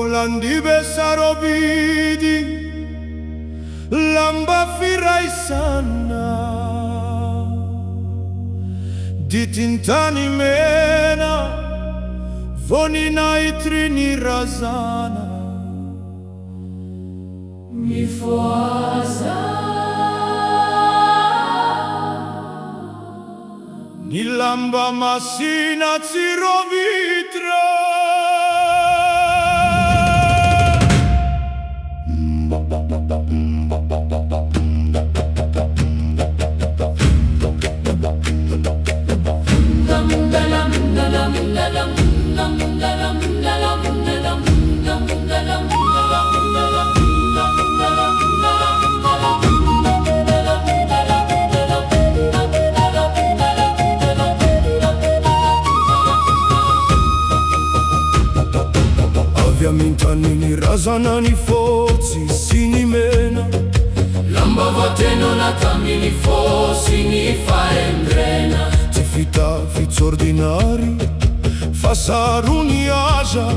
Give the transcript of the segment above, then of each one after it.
L'anniversario vidi lamba firai sana di tintani mena vonina itrini razana mi foaza ni lamba masina zirovitra Mintanini razana ni forzi sini mena lamba vateno na tamini fossi ni faendrena ti fita fiz ordinari fasaruni aja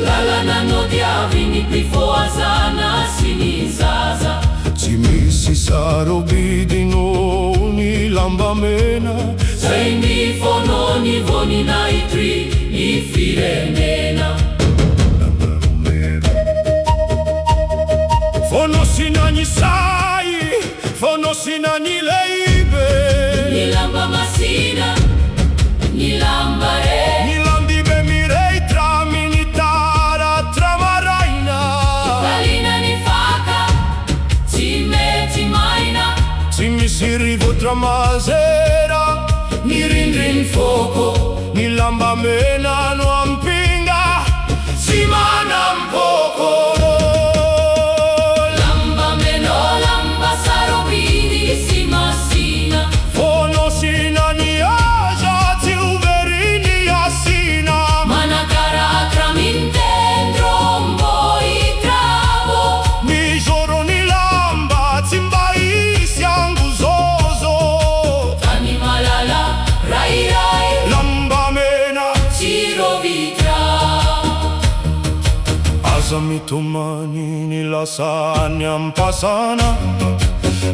lala na no diavi ni pifoazana sini zaza ti misi sarobidi no ni lamba mena sei ni fono ni voni na itri ni firemena fono sinani sai fono sinani leibe ni lamba masina ni lamba ni lambibe mirei tra minitara tra maraina kalina ni faka ti meti maina ti mi si rivo tra masera ni rindrin fuoco ni lamba mena no ampinga si mana un poco Mitomani ni lasagna pasana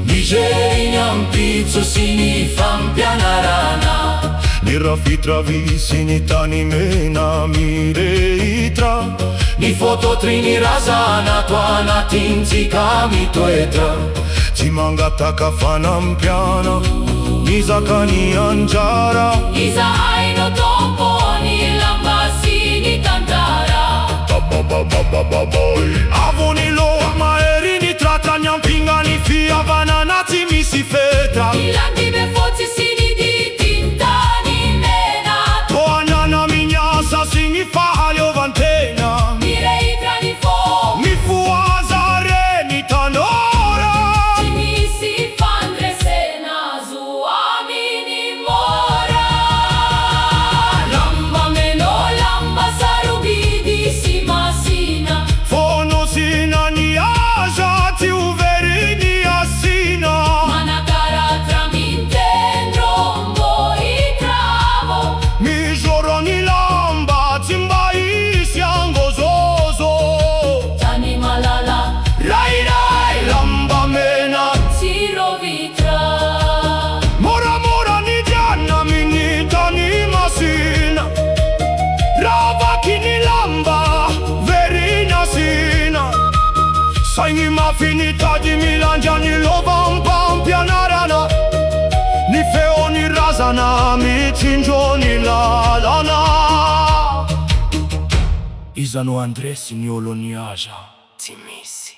Nigerian pizza sini fampianarana ni rafitra visini tani mena mireitra ni foto trini razana tuana tinzi kami toetra ti mangataka fanampiana ni zakani anjara Isa aino tompo ni lamba sini tantara avoni lo maeri ni tratta nyampinga ni fia banana ti mi si fetra ilandi be forzi sini di tintani mena to anana mignasa sini fa alio vantena mi reitra ni fo mi fuaza reni tanora ti mi si fandre sena zu amini mora lamba meno lamba sarubidi si masina fono sinani aja ti uverini asina manakara tramintendro mboi travo mi gioroni lamba timbaisi angozozo tani malala rai rai lamba mena siro vitra mora mora ni janna minita ni masina rava kini lamba verina sina sangi ma finita di milanja ni lovan pampianarana ni feo ni razana mi cinjo ni lalana izano andresi ni oloniaja timisi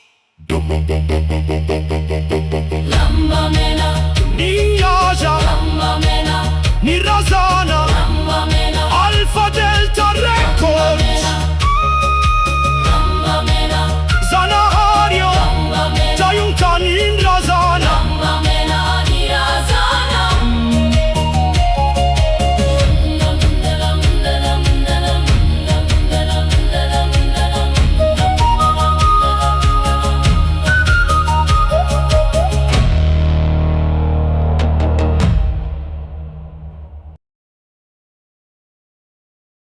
lamba mena ni aja lamba mena ni razana lamba mena alfa